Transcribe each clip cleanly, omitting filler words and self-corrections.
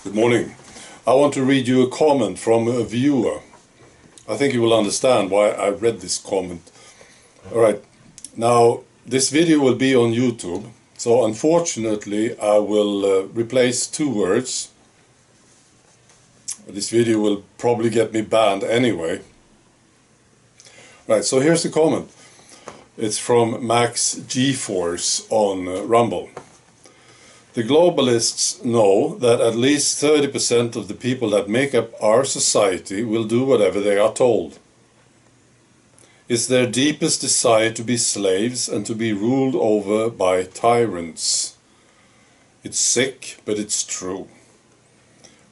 Good morning. I want to read you a comment from a viewer. I think you will understand why I read this comment. Alright, now this video will be on YouTube, so unfortunately I will replace two words. This video will probably get me banned anyway. Right, so here's the comment. It's from Max G-Force on Rumble. The globalists know that at least 30% of the people that make up our society will do whatever they are told. It's their deepest desire to be slaves and to be ruled over by tyrants. It's sick, but it's true.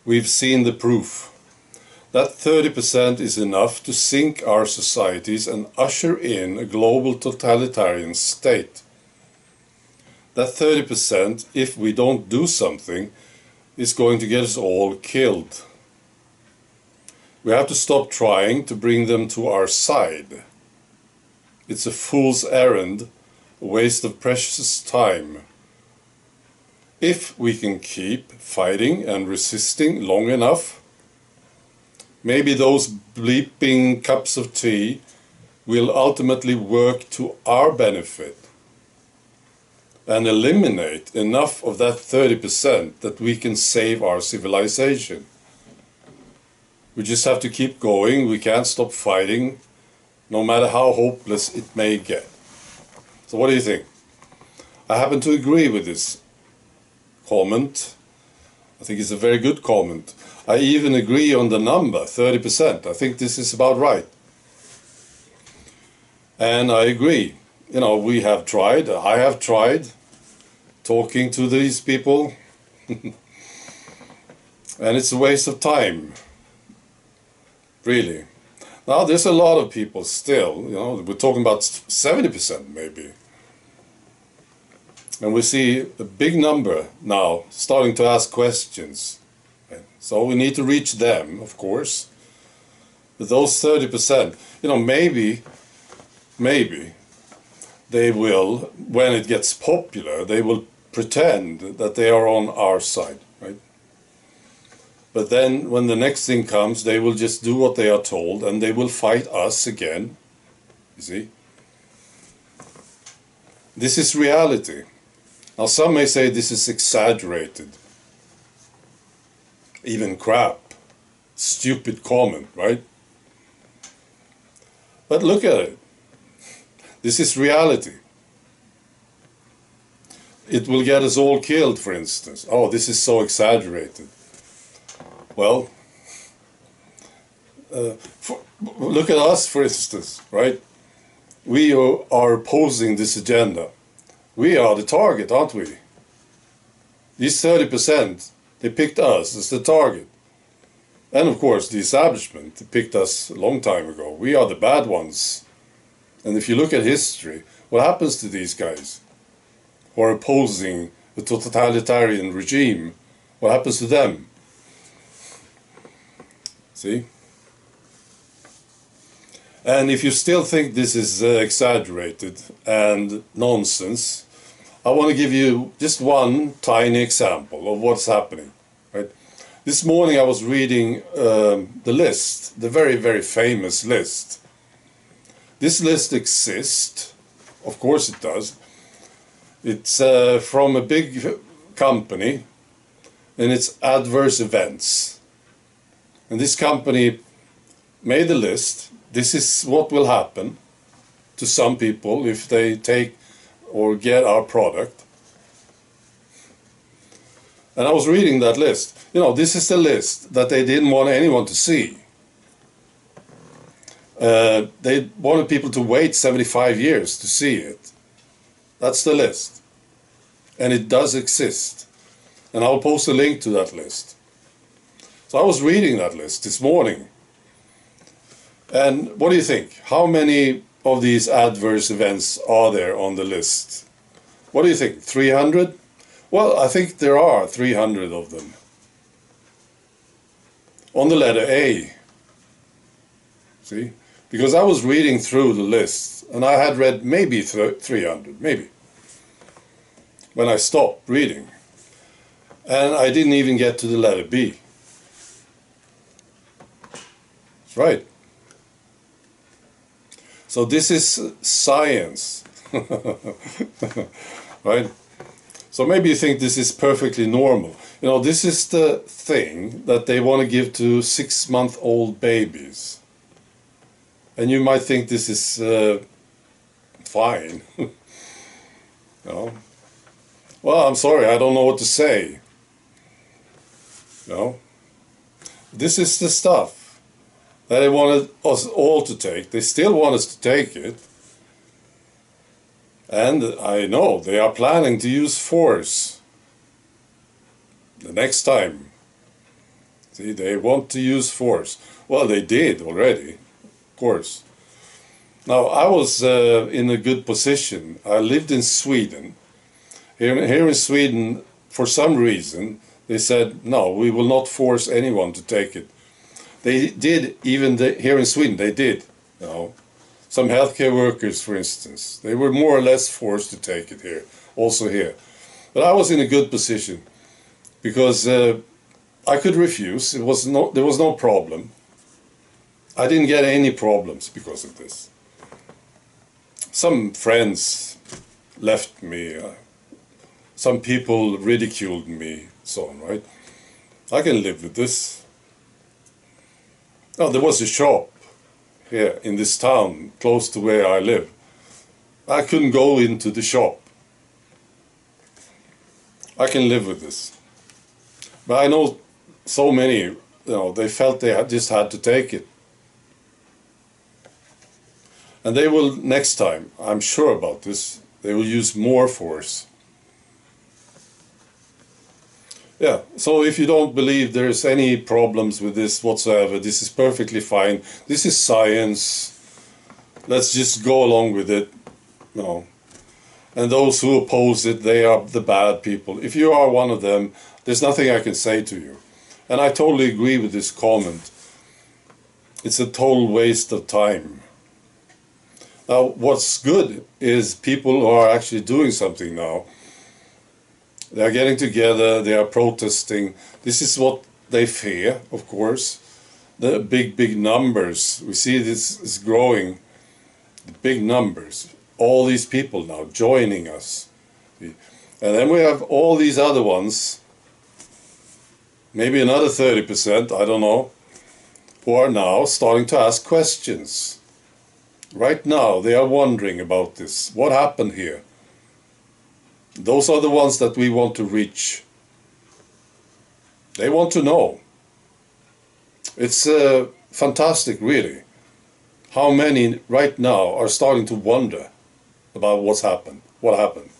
We've seen the proof. That 30% is enough to sink our societies and usher in a global totalitarian state. That 30%, if we don't do something, is going to get us all killed. We have to stop trying to bring them to our side. It's a fool's errand, a waste of precious time. If we can keep fighting and resisting long enough, maybe those bleeping cups of tea will ultimately work to our benefit and eliminate enough of that 30% that we can save our civilization. We just have to keep going. We can't stop fighting, no matter how hopeless it may get. So what do you think? I happen to agree with this comment. I think it's a very good comment. I even agree on the number, 30%. I think this is about right. And I agree. You know, we have tried, I have tried talking to these people and it's a waste of time, really. Now there's a lot of people still, you know, we're talking about 70% maybe. And we see a big number now starting to ask questions. So we need to reach them, of course. But those 30%, you know, maybe they will, when it gets popular, they will pretend that they are on our side, right? But then when the next thing comes, they will just do what they are told and they will fight us again. You see? This is reality. Now some may say this is exaggerated. Even crap. Stupid comment, right? But look at it. This is reality. It will get us all killed, for instance. Oh, this is so exaggerated. Well, look at us, for instance, right? We are opposing this agenda. We are the target, aren't we? These 30%, they picked us as the target. And of course, the establishment picked us a long time ago. We are the bad ones. And if you look at history, what happens to these guys who are opposing the totalitarian regime? What happens to them? See? And if you still think this is exaggerated and nonsense, I want to give you just one tiny example of what's happening. Right? This morning I was reading the list, the very, very famous list. This list exists, of course it does. It's from a big company, and it's adverse events. And this company made the list. This is what will happen to some people if they take or get our product. And I was reading that list. You know, this is the list that they didn't want anyone to see. They wanted people to wait 75 years to see it. That's the list. And it does exist. And I'll post a link to that list. So I was reading that list this morning. And what do you think? How many of these adverse events are there on the list? What do you think? 300? Well, I think there are 300 of them. On the letter A. See? Because I was reading through the list, and I had read maybe 300, maybe, when I stopped reading. And I didn't even get to the letter B. That's right. So this is science. Right? So maybe you think this is perfectly normal. You know, this is the thing that they want to give to 6-month-old babies. And you might think this is fine. You know? Well, I'm sorry, I don't know what to say. You know? This is the stuff that they wanted us all to take. They still want us to take it. And I know they are planning to use force the next time. See, they want to use force. Well, they did already, of course. Now, I was in a good position. I lived in Sweden. Here in Sweden, for some reason, they said, no, we will not force anyone to take it. They did, even here in Sweden, they did, you know. Some healthcare workers, for instance, they were more or less forced to take it here, also here. But I was in a good position because I could refuse. There was no problem. I didn't get any problems because of this. Some friends left me. Some people ridiculed me, so on, right? I can live with this. Oh, there was a shop here in this town, close to where I live. I couldn't go into the shop. I can live with this. But I know so many, you know, they felt they just had to take it. And they will, next time, I'm sure about this, they will use more force. Yeah, so if you don't believe there's any problems with this whatsoever, this is perfectly fine. This is science. Let's just go along with it. No. And those who oppose it, they are the bad people. If you are one of them, there's nothing I can say to you. And I totally agree with this comment. It's a total waste of time. Now, what's good is people who are actually doing something now. They are getting together, they are protesting. This is what they fear, of course. The big numbers. We see this is growing. The big numbers. All these people now joining us. And then we have all these other ones, maybe another 30%, I don't know, who are now starting to ask questions. Right now, they are wondering about this. What happened here? Those are the ones that we want to reach. They want to know. It's fantastic, really, how many right now are starting to wonder about what's happened, what happened.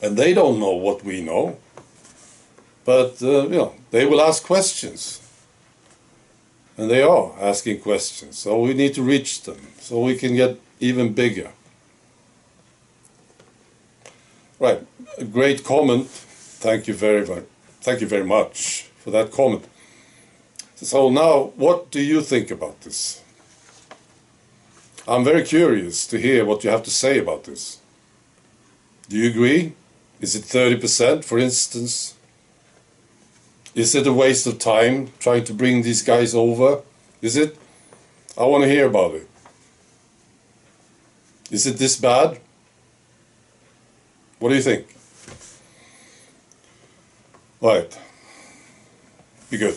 And they don't know what we know, but you know, they will ask questions. And they are asking questions, so we need to reach them, so we can get even bigger. Right, a great comment. Thank you very much for that comment. So now, what do you think about this? I'm very curious to hear what you have to say about this. Do you agree? Is it 30%, for instance? Is it a waste of time trying to bring these guys over? Is it? I want to hear about it. Is it this bad? What do you think? Right. Be good.